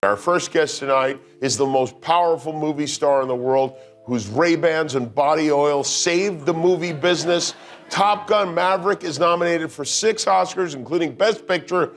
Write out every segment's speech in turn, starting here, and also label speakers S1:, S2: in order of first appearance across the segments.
S1: Our first guest tonight is the most powerful movie star in the world, whose Ray-Bans and body oil saved the movie business. Top Gun: Maverick is nominated for 6 Oscars, including Best Picture.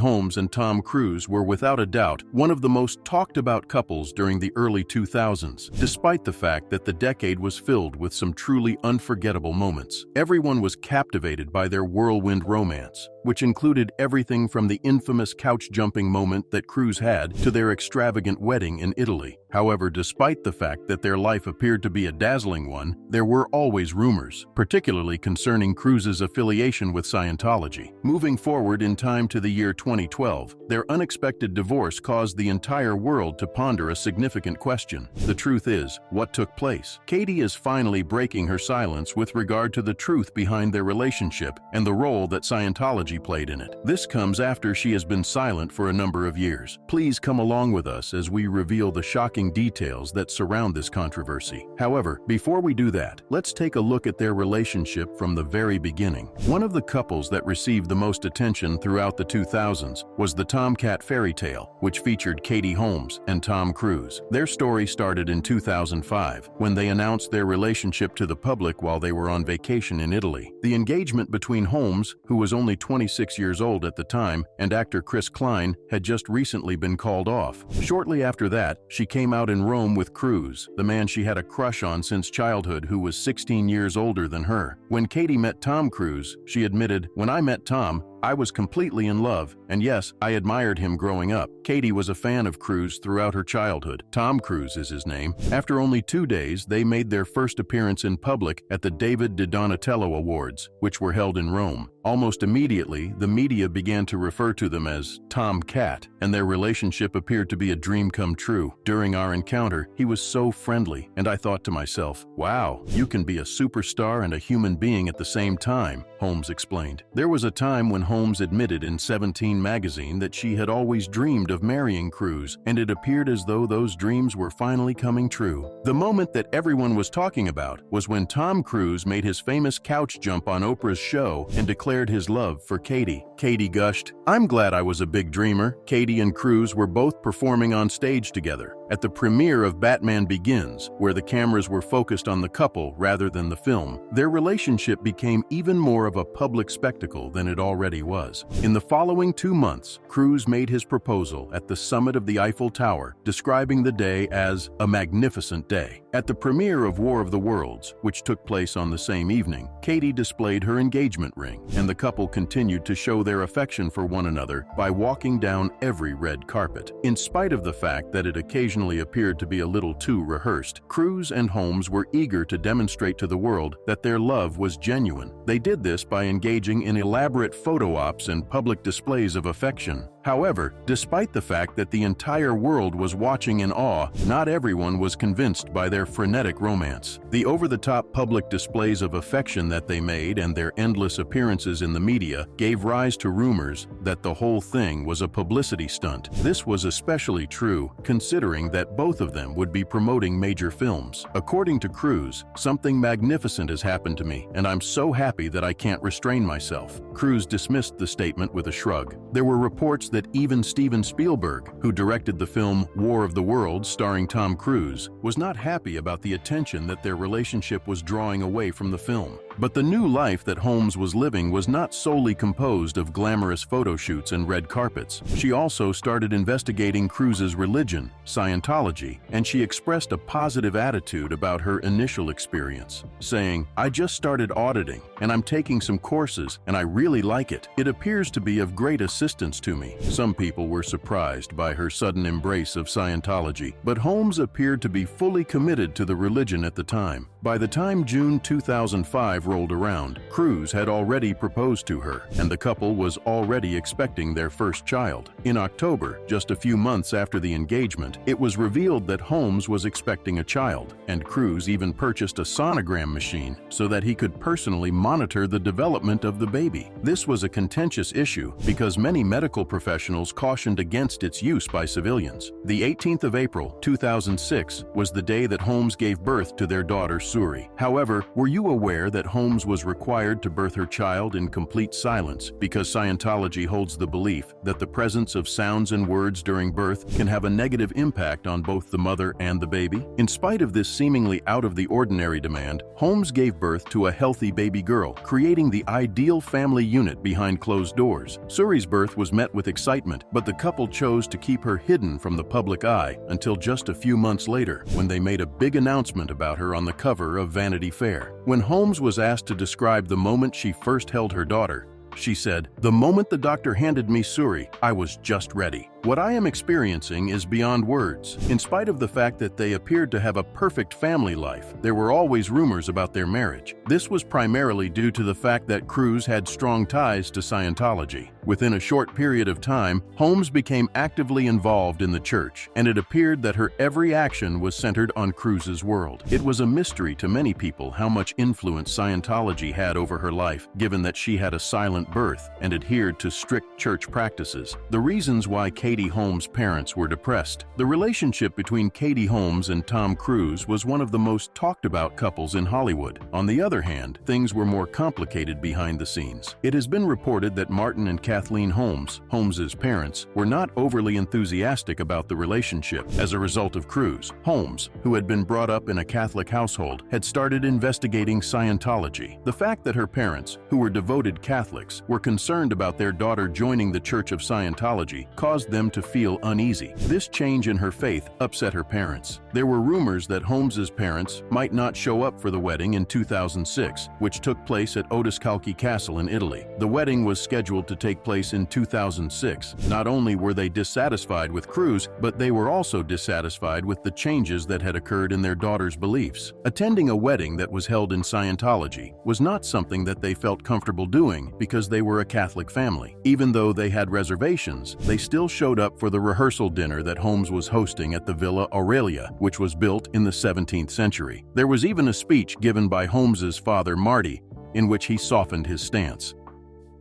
S2: Holmes and Tom Cruise were without a doubt one of the most talked about couples during the early 2000s, despite the fact that the decade was filled with some truly unforgettable moments. Everyone was captivated by their whirlwind romance, which included everything from the infamous couch-jumping moment that Cruise had to their extravagant wedding in Italy. However, despite the fact that their life appeared to be a dazzling one, there were always rumors, particularly concerning Cruise's affiliation with Scientology. Moving forward in time to the year 2012, their unexpected divorce caused the entire world to ponder a significant question. The truth is, what took place? Katie is finally breaking her silence with regard to the truth behind their relationship and the role that Scientology played in it. This comes after she has been silent for a number of years. Please come along with us as we reveal the shocking details that surround this controversy. However, before we do that, let's take a look at their relationship from the very beginning. One of the couples that received the most attention throughout the 2000s was the Tomcat fairy tale, which featured Katie Holmes and Tom Cruise. Their story started in 2005, when they announced their relationship to the public while they were on vacation in Italy. The engagement between Holmes, who was only 26 years old at the time, and actor Chris Klein had just recently been called off. Shortly after that, she came out in Rome with Cruise, the man she had a crush on since childhood, who was 16 years older than her. When Katie met Tom Cruise, she admitted, "When I met Tom, I was completely in love, and yes, I admired him growing up." Katie was a fan of Cruise throughout her childhood. Tom Cruise is his name. After only 2 days, they made their first appearance in public at the David de Donatello Awards, which were held in Rome. Almost immediately, the media began to refer to them as Tom Cat, and their relationship appeared to be a dream come true. During our encounter, he was so friendly, and I thought to myself, wow, you can be a superstar and a human being at the same time, Holmes explained. There was a time when Holmes admitted in 17 magazine that she had always dreamed of marrying Cruise, and it appeared as though those dreams were finally coming true. The moment that everyone was talking about was when Tom Cruise made his famous couch jump on Oprah's show and declared his love for Katie. Katie gushed, "I'm glad I was a big dreamer." Katie and Cruise were both performing on stage together at the premiere of Batman Begins, where the cameras were focused on the couple rather than the film. Their relationship became even more of a public spectacle than it already was. In the following 2 months, Cruise made his proposal at the summit of the Eiffel Tower, describing the day as a magnificent day. At the premiere of War of the Worlds, which took place on the same evening, Katie displayed her engagement ring, and the couple continued to show their affection for one another by walking down every red carpet. In spite of the fact that it occasionally appeared to be a little too rehearsed, Cruise and Holmes were eager to demonstrate to the world that their love was genuine. They did this by engaging in elaborate photo ops and public displays of affection. However, despite the fact that the entire world was watching in awe, not everyone was convinced by their frenetic romance. The over-the-top public displays of affection that they made and their endless appearances in the media gave rise to rumors that the whole thing was a publicity stunt. This was especially true considering that both of them would be promoting major films. According to Cruise, "Something magnificent has happened to me, and I'm so happy that I can't restrain myself." Cruise dismissed the statement with a shrug. There were reports that even Steven Spielberg, who directed the film War of the Worlds starring Tom Cruise, was not happy about the attention that their relationship was drawing away from the film. But the new life that Holmes was living was not solely composed of glamorous photo shoots and red carpets. She also started investigating Cruise's religion, Scientology, and she expressed a positive attitude about her initial experience, saying, "I just started auditing, and I'm taking some courses, and I really like it. It appears to be of great assistance to me." Some people were surprised by her sudden embrace of Scientology, but Holmes appeared to be fully committed to the religion at the time. By the time June 2005 rolled around, Cruise had already proposed to her, and the couple was already expecting their first child. In October, just a few months after the engagement, it was revealed that Holmes was expecting a child, and Cruise even purchased a sonogram machine so that he could personally monitor the development of the baby. This was a contentious issue because many medical professionals cautioned against its use by civilians. The 18th of April, 2006, was the day that Holmes gave birth to their daughter, Suri. However, were you aware that Holmes was required to birth her child in complete silence because Scientology holds the belief that the presence of sounds and words during birth can have a negative impact on both the mother and the baby? In spite of this seemingly out-of-the-ordinary demand, Holmes gave birth to a healthy baby girl, creating the ideal family unit behind closed doors. Suri's birth was met with excitement, but the couple chose to keep her hidden from the public eye until just a few months later, when they made a big announcement about her on the cover of Vanity Fair. When Holmes was asked to describe the moment she first held her daughter, she said, "The moment the doctor handed me Suri, I was just ready. What I am experiencing is beyond words." In spite of the fact that they appeared to have a perfect family life, there were always rumors about their marriage. This was primarily due to the fact that Cruise had strong ties to Scientology. Within a short period of time, Holmes became actively involved in the church, and it appeared that her every action was centered on Cruise's world. It was a mystery to many people how much influence Scientology had over her life, given that she had a silent birth and adhered to strict church practices. The reasons why Katie Holmes' parents were depressed. The relationship between Katie Holmes and Tom Cruise was one of the most talked about couples in Hollywood. On the other hand, things were more complicated behind the scenes. It has been reported that Martin and Kathleen Holmes, Holmes's parents, were not overly enthusiastic about the relationship. As a result of Cruise, Holmes, who had been brought up in a Catholic household, had started investigating Scientology. The fact that her parents, who were devoted Catholics, were concerned about their daughter joining the Church of Scientology caused them to feel uneasy. This change in her faith upset her parents. There were rumors that Holmes's parents might not show up for the wedding in 2006, which took place at Odescalchi Castle in Italy. The wedding was scheduled to take place in 2006. Not only were they dissatisfied with Cruise, but they were also dissatisfied with the changes that had occurred in their daughter's beliefs. Attending a wedding that was held in Scientology was not something that they felt comfortable doing because they were a Catholic family. Even though they had reservations, they still showed up for the rehearsal dinner that Holmes was hosting at the Villa Aurelia, which was built in the 17th century. There was even a speech given by Holmes's father, Marty, in which he softened his stance.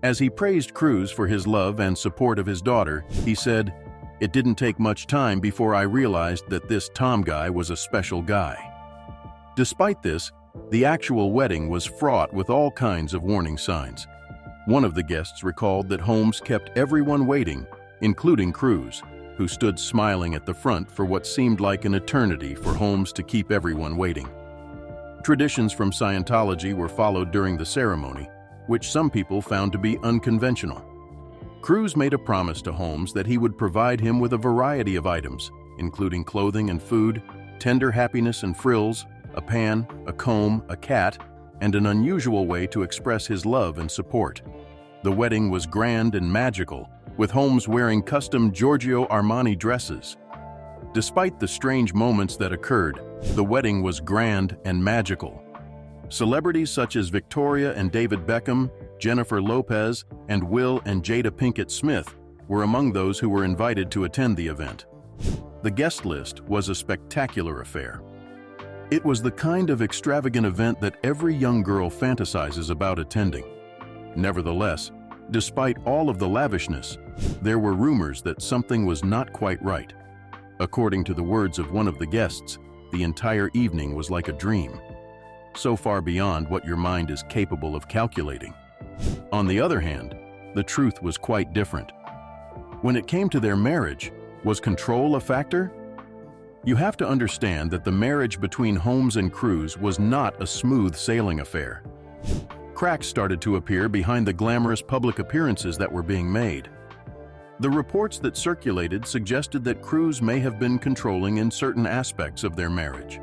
S2: As he praised Cruise for his love and support of his daughter, he said, "It didn't take much time before I realized that this Tom guy was a special guy." Despite this, the actual wedding was fraught with all kinds of warning signs. One of the guests recalled that Holmes kept everyone waiting, including Cruise, who stood smiling at the front for what seemed like an eternity for Holmes to keep everyone waiting. Traditions from Scientology were followed during the ceremony, which some people found to be unconventional. Cruise made a promise to Holmes that he would provide him with a variety of items, including clothing and food, tender happiness and frills, a pan, a comb, a cat, and an unusual way to express his love and support. The wedding was grand and magical, with Holmes wearing custom Giorgio Armani dresses. Despite the strange moments that occurred, the wedding was grand and magical. Celebrities such as Victoria and David Beckham, Jennifer Lopez, and Will and Jada Pinkett Smith were among those who were invited to attend the event. The guest list was a spectacular affair. It was the kind of extravagant event that every young girl fantasizes about attending. Nevertheless, despite all of the lavishness, there were rumors that something was not quite right. According to the words of one of the guests, the entire evening was like a dream, so far beyond what your mind is capable of calculating. On the other hand, the truth was quite different. When it came to their marriage, was control a factor? You have to understand that the marriage between Holmes and Cruise was not a smooth sailing affair. Cracks started to appear behind the glamorous public appearances that were being made. The reports that circulated suggested that Cruise may have been controlling in certain aspects of their marriage.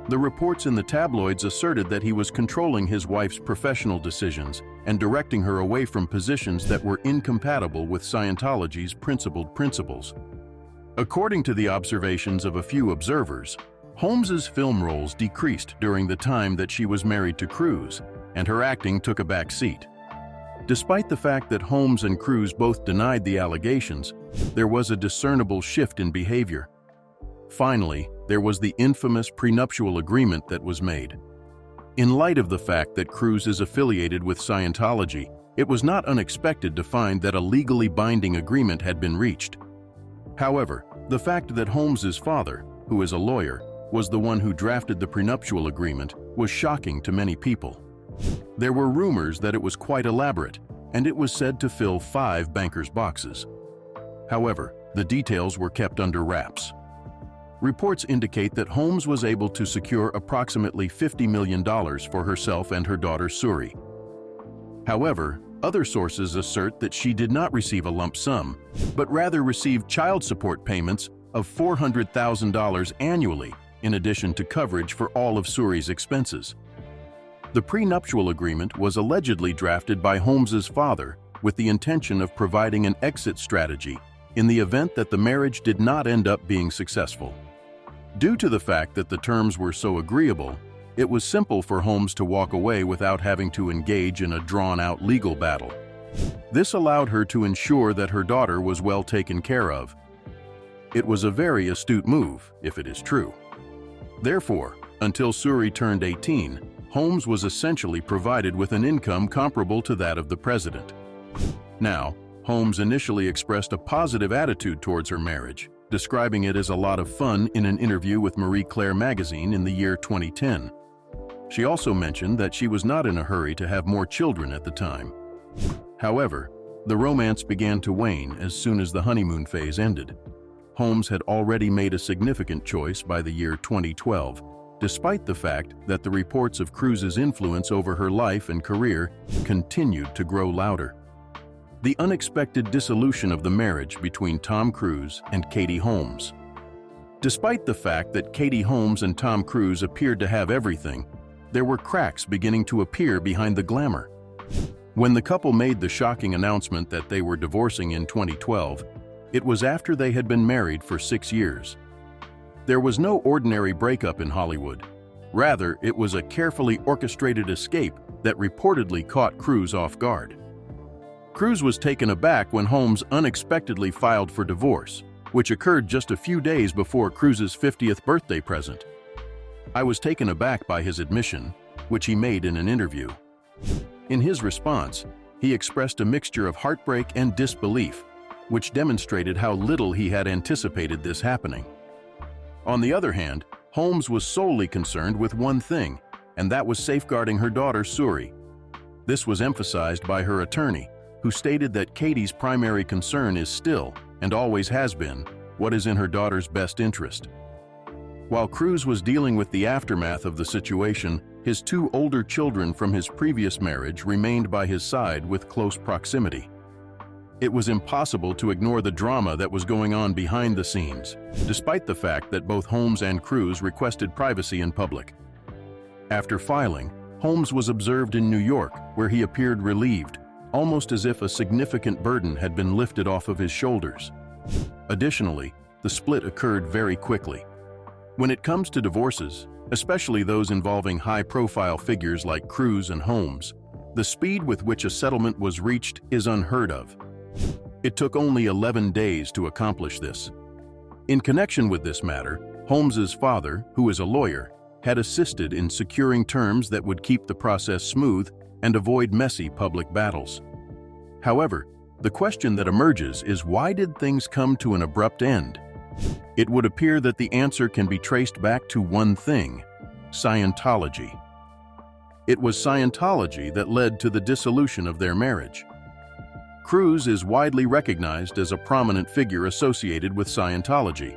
S2: The reports in the tabloids asserted that he was controlling his wife's professional decisions and directing her away from positions that were incompatible with Scientology's principled principles. According to the observations of a few observers, Holmes's film roles decreased during the time that she was married to Cruise, and her acting took a back seat. Despite the fact that Holmes and Cruise both denied the allegations, there was a discernible shift in behavior. Finally, there was the infamous prenuptial agreement that was made. In light of the fact that Cruise is affiliated with Scientology, it was not unexpected to find that a legally binding agreement had been reached. However, the fact that Holmes's father, who is a lawyer, was the one who drafted the prenuptial agreement was shocking to many people. There were rumors that it was quite elaborate, and it was said to fill 5 bankers' boxes. However, the details were kept under wraps. Reports indicate that Holmes was able to secure approximately $50 million for herself and her daughter Suri. However, other sources assert that she did not receive a lump sum, but rather received child support payments of $400,000 annually, in addition to coverage for all of Suri's expenses. The prenuptial agreement was allegedly drafted by Holmes's father with the intention of providing an exit strategy in the event that the marriage did not end up being successful. Due to the fact that the terms were so agreeable, it was simple for Holmes to walk away without having to engage in a drawn-out legal battle. This allowed her to ensure that her daughter was well taken care of. It was a very astute move, if it is true. Therefore, until Suri turned 18, Holmes was essentially provided with an income comparable to that of the president. Now, Holmes initially expressed a positive attitude towards her marriage, describing it as a lot of fun in an interview with Marie Claire magazine in the year 2010. She also mentioned that she was not in a hurry to have more children at the time. However, the romance began to wane as soon as the honeymoon phase ended. Holmes had already made a significant choice by the year 2012, despite the fact that the reports of Cruise's influence over her life and career continued to grow louder. The unexpected dissolution of the marriage between Tom Cruise and Katie Holmes. Despite the fact that Katie Holmes and Tom Cruise appeared to have everything, there were cracks beginning to appear behind the glamour. When the couple made the shocking announcement that they were divorcing in 2012, it was after they had been married for 6 years. There was no ordinary breakup in Hollywood. Rather, it was a carefully orchestrated escape that reportedly caught Cruise off guard. Cruise was taken aback when Holmes unexpectedly filed for divorce, which occurred just a few days before Cruise's 50th birthday present. "I was taken aback by his admission," which he made in an interview. In his response, he expressed a mixture of heartbreak and disbelief, which demonstrated how little he had anticipated this happening. On the other hand, Holmes was solely concerned with one thing, and that was safeguarding her daughter Suri. This was emphasized by her attorney, who stated that Katie's primary concern is still, and always has been, what is in her daughter's best interest. While Cruise was dealing with the aftermath of the situation, his 2 older children from his previous marriage remained by his side with close proximity. It was impossible to ignore the drama that was going on behind the scenes, despite the fact that both Holmes and Cruise requested privacy in public. After filing, Holmes was observed in New York, where he appeared relieved, almost as if a significant burden had been lifted off of his shoulders. Additionally, the split occurred very quickly. When it comes to divorces, especially those involving high-profile figures like Cruise and Holmes, the speed with which a settlement was reached is unheard of. It took only 11 days to accomplish this. In connection with this matter, Holmes's father, who is a lawyer, had assisted in securing terms that would keep the process smooth and avoid messy public battles. However, the question that emerges is, why did things come to an abrupt end? It would appear that the answer can be traced back to one thing: Scientology. It was Scientology that led to the dissolution of their marriage. Cruise is widely recognized as a prominent figure associated with Scientology,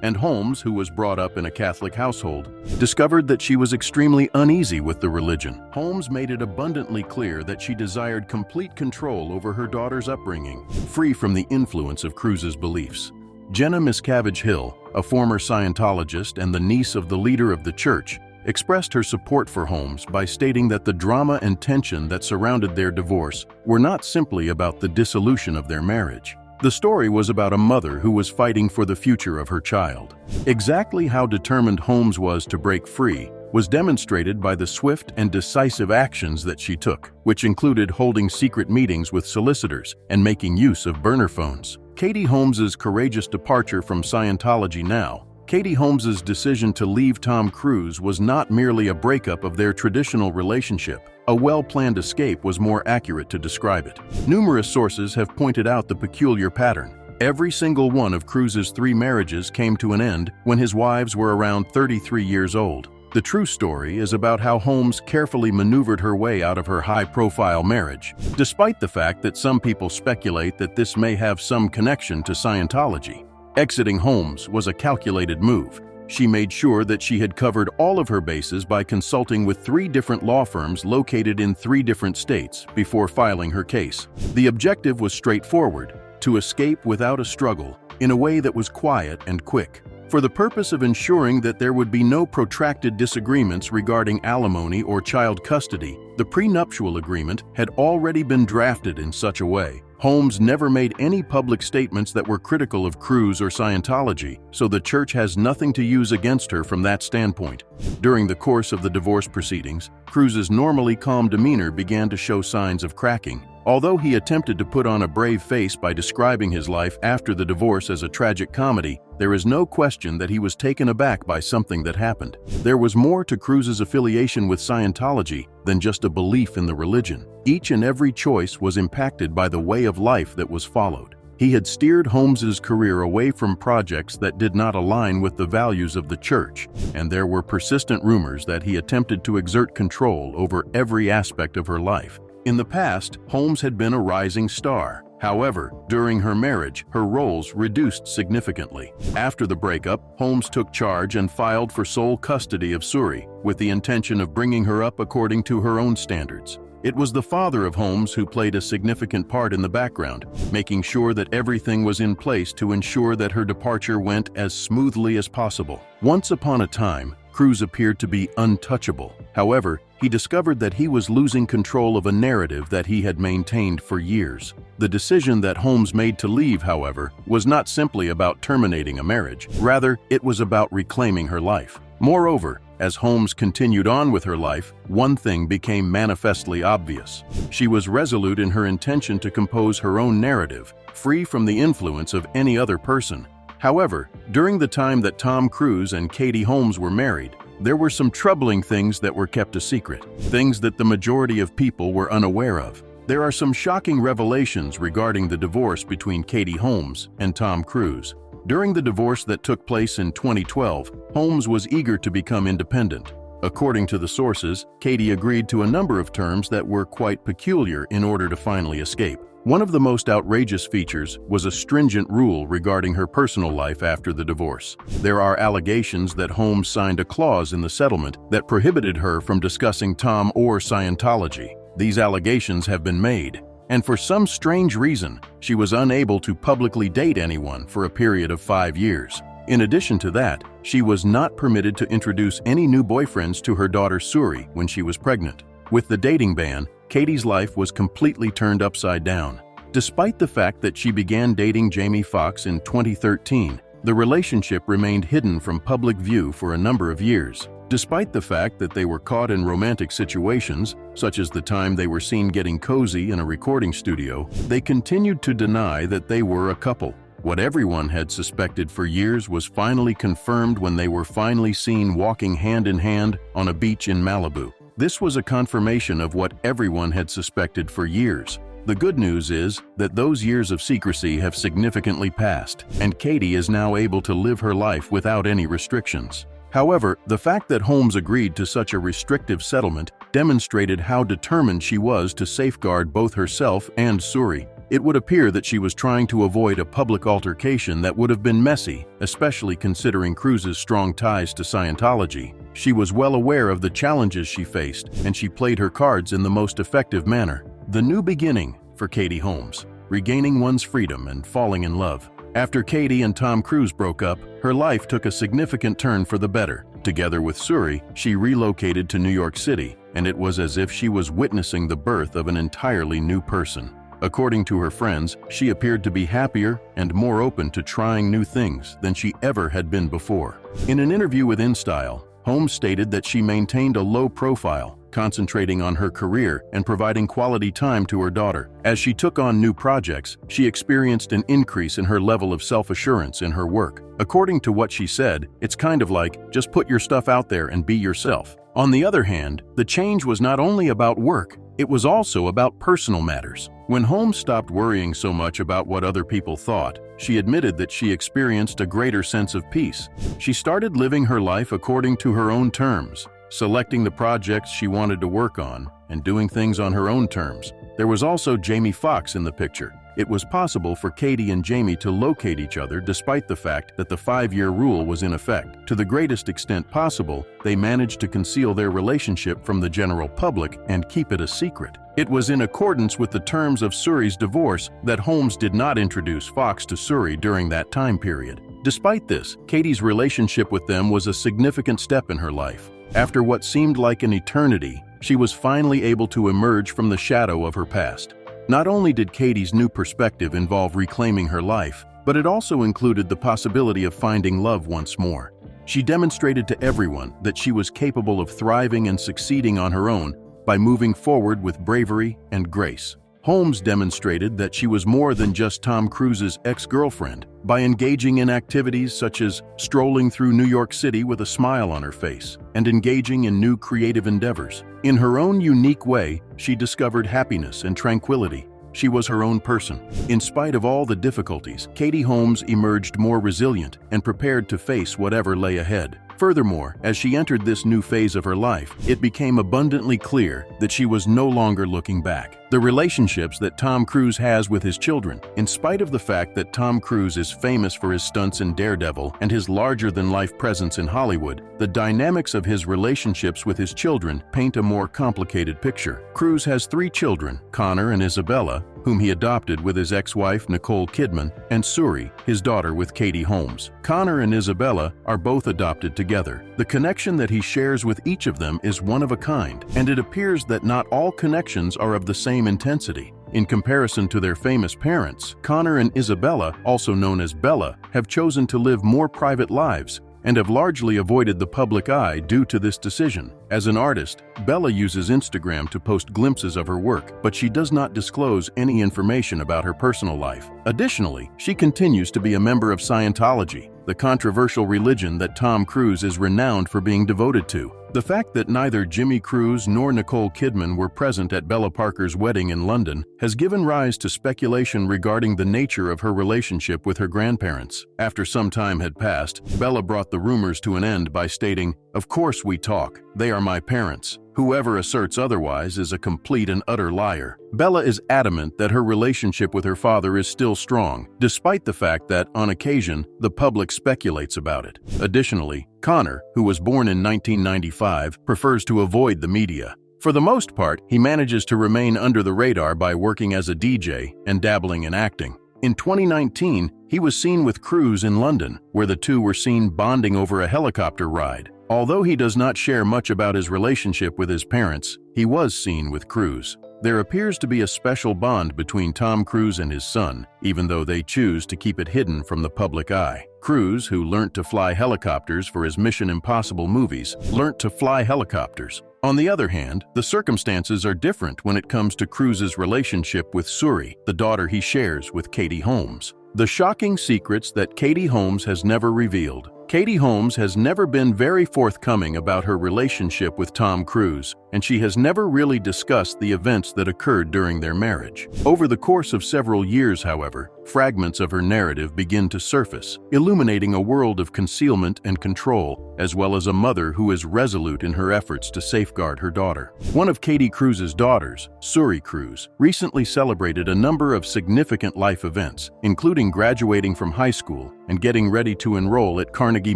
S2: and Holmes, who was brought up in a Catholic household, discovered that she was extremely uneasy with the religion. Holmes made it abundantly clear that she desired complete control over her daughter's upbringing, free from the influence of Cruise's beliefs. Jenna Miscavige Hill, a former Scientologist and the niece of the leader of the church, expressed her support for Holmes by stating that the drama and tension that surrounded their divorce were not simply about the dissolution of their marriage. The story was about a mother who was fighting for the future of her child. Exactly how determined Holmes was to break free was demonstrated by the swift and decisive actions that she took, which included holding secret meetings with solicitors and making use of burner phones. Katie Holmes's courageous departure from Scientology now. Katie Holmes's decision to leave Tom Cruise was not merely a breakup of their traditional relationship. A well-planned escape was more accurate to describe it. Numerous sources have pointed out the peculiar pattern. Every single one of Cruise's 3 marriages came to an end when his wives were around 33 years old. The true story is about how Holmes carefully maneuvered her way out of her high-profile marriage, despite the fact that some people speculate that this may have some connection to Scientology. Exiting Holmes was a calculated move. She made sure that she had covered all of her bases by consulting with 3 different law firms located in 3 different states before filing her case. The objective was straightforward: to escape without a struggle, in a way that was quiet and quick. For the purpose of ensuring that there would be no protracted disagreements regarding alimony or child custody, the prenuptial agreement had already been drafted in such a way. Holmes never made any public statements that were critical of Cruise or Scientology, so the church has nothing to use against her from that standpoint. During the course of the divorce proceedings, Cruise's normally calm demeanor began to show signs of cracking. Although he attempted to put on a brave face by describing his life after the divorce as a tragic comedy, there is no question that he was taken aback by something that happened. There was more to Cruise's affiliation with Scientology than just a belief in the religion. Each and every choice was impacted by the way of life that was followed. He had steered Holmes's career away from projects that did not align with the values of the church, and there were persistent rumors that he attempted to exert control over every aspect of her life. In the past, Holmes had been a rising star. However, during her marriage, her roles reduced significantly. After the breakup, Holmes took charge and filed for sole custody of Suri, with the intention of bringing her up according to her own standards. It was the father of Holmes who played a significant part in the background, making sure that everything was in place to ensure that her departure went as smoothly as possible. Once upon a time, Cruise appeared to be untouchable. However, he discovered that he was losing control of a narrative that he had maintained for years. The decision that Holmes made to leave, however, was not simply about terminating a marriage. Rather, it was about reclaiming her life. Moreover, as Holmes continued on with her life, one thing became manifestly obvious. She was resolute in her intention to compose her own narrative, free from the influence of any other person. However, during the time that Tom Cruise and Katie Holmes were married, there were some troubling things that were kept a secret, things that the majority of people were unaware of. There are some shocking revelations regarding the divorce between Katie Holmes and Tom Cruise. During the divorce that took place in 2012, Holmes was eager to become independent. According to the sources, Katie agreed to a number of terms that were quite peculiar in order to finally escape. One of the most outrageous features was a stringent rule regarding her personal life after the divorce. There are allegations that Holmes signed a clause in the settlement that prohibited her from discussing Tom or Scientology. These allegations have been made, and for some strange reason, she was unable to publicly date anyone for a period of 5 years. In addition to that, she was not permitted to introduce any new boyfriends to her daughter Suri when she was pregnant. With the dating ban, Katie's life was completely turned upside down. Despite the fact that she began dating Jamie Foxx in 2013, the relationship remained hidden from public view for a number of years. Despite the fact that they were caught in romantic situations, such as the time they were seen getting cozy in a recording studio, they continued to deny that they were a couple. What everyone had suspected for years was finally confirmed when they were finally seen walking hand in hand on a beach in Malibu. This was a confirmation of what everyone had suspected for years. The good news is that those years of secrecy have significantly passed, and Katie is now able to live her life without any restrictions. However, the fact that Holmes agreed to such a restrictive settlement demonstrated how determined she was to safeguard both herself and Suri. It would appear that she was trying to avoid a public altercation that would have been messy, especially considering Cruise's strong ties to Scientology. She was well aware of the challenges she faced, and she played her cards in the most effective manner. The new beginning for Katie Holmes, regaining one's freedom and falling in love. After Katie and Tom Cruise broke up, her life took a significant turn for the better. Together with Suri, she relocated to New York City, and it was as if she was witnessing the birth of an entirely new person. According to her friends, she appeared to be happier and more open to trying new things than she ever had been before. In an interview with InStyle, Holmes stated that she maintained a low profile, concentrating on her career and providing quality time to her daughter. As she took on new projects, she experienced an increase in her level of self-assurance in her work. According to what she said, it's kind of like, just put your stuff out there and be yourself. On the other hand, the change was not only about work, it was also about personal matters. When Holmes stopped worrying so much about what other people thought, she admitted that she experienced a greater sense of peace. She started living her life according to her own terms, selecting the projects she wanted to work on, and doing things on her own terms. There was also Jamie Foxx in the picture. It was possible for Katie and Jamie to locate each other despite the fact that the 5-year rule was in effect. To the greatest extent possible, they managed to conceal their relationship from the general public and keep it a secret. It was in accordance with the terms of Suri's divorce that Holmes did not introduce Foxx to Suri during that time period. Despite this, Katie's relationship with them was a significant step in her life. After what seemed like an eternity, she was finally able to emerge from the shadow of her past. Not only did Katie's new perspective involve reclaiming her life, but it also included the possibility of finding love once more. She demonstrated to everyone that she was capable of thriving and succeeding on her own by moving forward with bravery and grace. Holmes demonstrated that she was more than just Tom Cruise's ex-girlfriend by engaging in activities such as strolling through New York City with a smile on her face and engaging in new creative endeavors. In her own unique way, she discovered happiness and tranquility. She was her own person. In spite of all the difficulties, Katie Holmes emerged more resilient and prepared to face whatever lay ahead. Furthermore, as she entered this new phase of her life, it became abundantly clear that she was no longer looking back. The relationships that Tom Cruise has with his children, in spite of the fact that Tom Cruise is famous for his stunts in Daredevil and his larger-than-life presence in Hollywood, the dynamics of his relationships with his children paint a more complicated picture. Cruise has 3 children, Connor and Isabella, whom he adopted with his ex-wife Nicole Kidman, and Suri, his daughter with Katie Holmes. Connor and Isabella are both adopted together. The connection that he shares with each of them is one of a kind, and it appears that not all connections are of the same intensity. In comparison to their famous parents, Connor and Isabella, also known as Bella, have chosen to live more private lives and have largely avoided the public eye due to this decision. As an artist, Bella uses Instagram to post glimpses of her work, but she does not disclose any information about her personal life. Additionally, she continues to be a member of Scientology, the controversial religion that Tom Cruise is renowned for being devoted to. The fact that neither Jimmy Cruise nor Nicole Kidman were present at Bella Parker's wedding in London has given rise to speculation regarding the nature of her relationship with her grandparents. After some time had passed, Bella brought the rumors to an end by stating, "Of course we talk. They are my parents. Whoever asserts otherwise is a complete and utter liar." Bella is adamant that her relationship with her father is still strong, despite the fact that, on occasion, the public speculates about it. Additionally, Connor, who was born in 1995, prefers to avoid the media. For the most part, he manages to remain under the radar by working as a DJ and dabbling in acting. In 2019, he was seen with Cruise in London, where the two were seen bonding over a helicopter ride. Although he does not share much about his relationship with his parents, he was seen with Cruise. There appears to be a special bond between Tom Cruise and his son, even though they choose to keep it hidden from the public eye. Cruise, who learned to fly helicopters for his Mission Impossible movies, learned to fly helicopters. On the other hand, the circumstances are different when it comes to Cruise's relationship with Suri, the daughter he shares with Katie Holmes. The shocking secrets that Katie Holmes has never revealed. Katie Holmes has never been very forthcoming about her relationship with Tom Cruise, and she has never really discussed the events that occurred during their marriage. Over the course of several years, however, fragments of her narrative begin to surface, illuminating a world of concealment and control, as well as a mother who is resolute in her efforts to safeguard her daughter. One of Katie Cruise's daughters, Suri Cruise, recently celebrated a number of significant life events, including graduating from high school and getting ready to enroll at Carnegie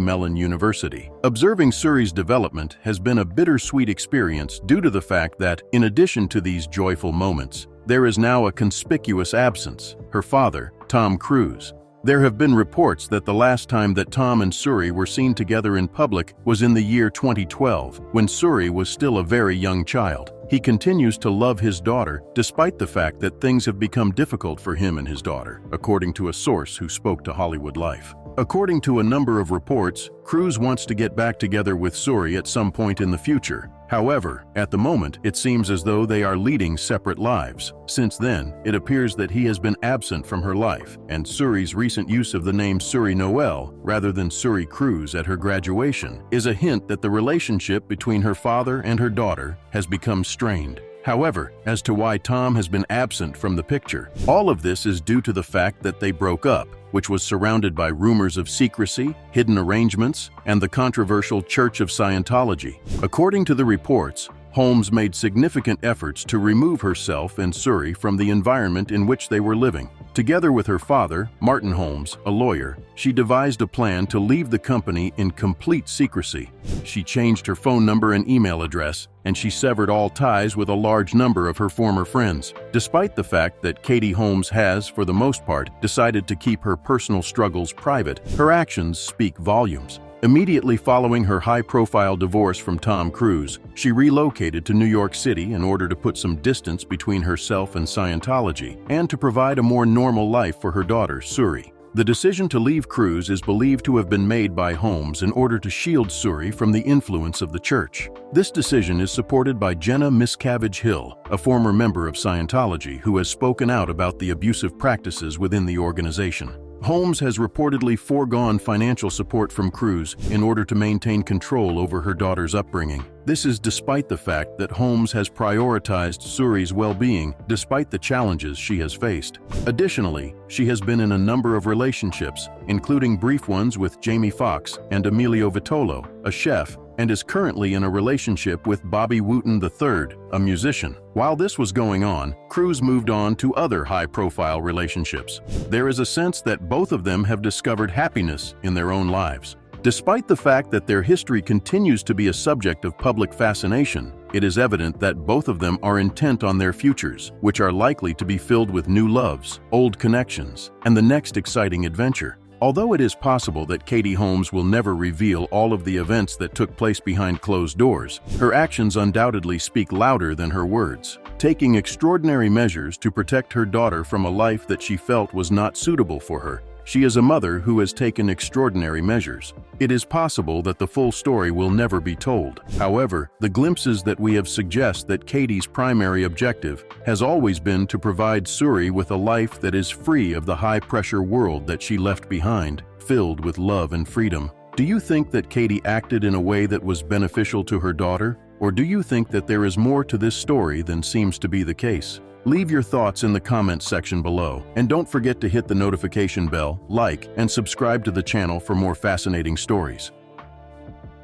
S2: Mellon University. Observing Suri's development has been a bittersweet experience due to the fact that, in addition to these joyful moments, there is now a conspicuous absence: her father, Tom Cruise. There have been reports that the last time that Tom and Suri were seen together in public was in the year 2012, when Suri was still a very young child. He continues to love his daughter, despite the fact that things have become difficult for him and his daughter, according to a source who spoke to Hollywood Life. According to a number of reports, Cruise wants to get back together with Suri at some point in the future. However, at the moment, it seems as though they are leading separate lives. Since then, it appears that he has been absent from her life, and Suri's recent use of the name Suri Noel rather than Suri Cruise at her graduation is a hint that the relationship between her father and her daughter has become strained. However, as to why Tom has been absent from the picture, all of this is due to the fact that they broke up, which was surrounded by rumors of secrecy, hidden arrangements, and the controversial Church of Scientology. According to the reports, Holmes made significant efforts to remove herself and Suri from the environment in which they were living. Together with her father, Martin Holmes, a lawyer, she devised a plan to leave the company in complete secrecy. She changed her phone number and email address, and she severed all ties with a large number of her former friends. Despite the fact that Katie Holmes has, for the most part, decided to keep her personal struggles private, her actions speak volumes. Immediately following her high-profile divorce from Tom Cruise, she relocated to New York City in order to put some distance between herself and Scientology and to provide a more normal life for her daughter, Suri. The decision to leave Cruise is believed to have been made by Holmes in order to shield Suri from the influence of the church. This decision is supported by Jenna Miscavige Hill, a former member of Scientology who has spoken out about the abusive practices within the organization. Holmes has reportedly foregone financial support from Cruise in order to maintain control over her daughter's upbringing. This is despite the fact that Holmes has prioritized Suri's well-being despite the challenges she has faced. Additionally, she has been in a number of relationships, including brief ones with Jamie Foxx and Emilio Vitolo, a chef, and is currently in a relationship with Bobby Wooten III, a musician. While this was going on, Cruise moved on to other high-profile relationships. There is a sense that both of them have discovered happiness in their own lives. Despite the fact that their history continues to be a subject of public fascination, it is evident that both of them are intent on their futures, which are likely to be filled with new loves, old connections, and the next exciting adventure. Although it is possible that Katie Holmes will never reveal all of the events that took place behind closed doors, her actions undoubtedly speak louder than her words. Taking extraordinary measures to protect her daughter from a life that she felt was not suitable for her, she is a mother who has taken extraordinary measures. It is possible that the full story will never be told. However, the glimpses that we have suggest that Katie's primary objective has always been to provide Suri with a life that is free of the high-pressure world that she left behind, filled with love and freedom. Do you think that Katie acted in a way that was beneficial to her daughter? Or do you think that there is more to this story than seems to be the case? Leave your thoughts in the comments section below, and don't forget to hit the notification bell, like, and subscribe to the channel for more fascinating stories.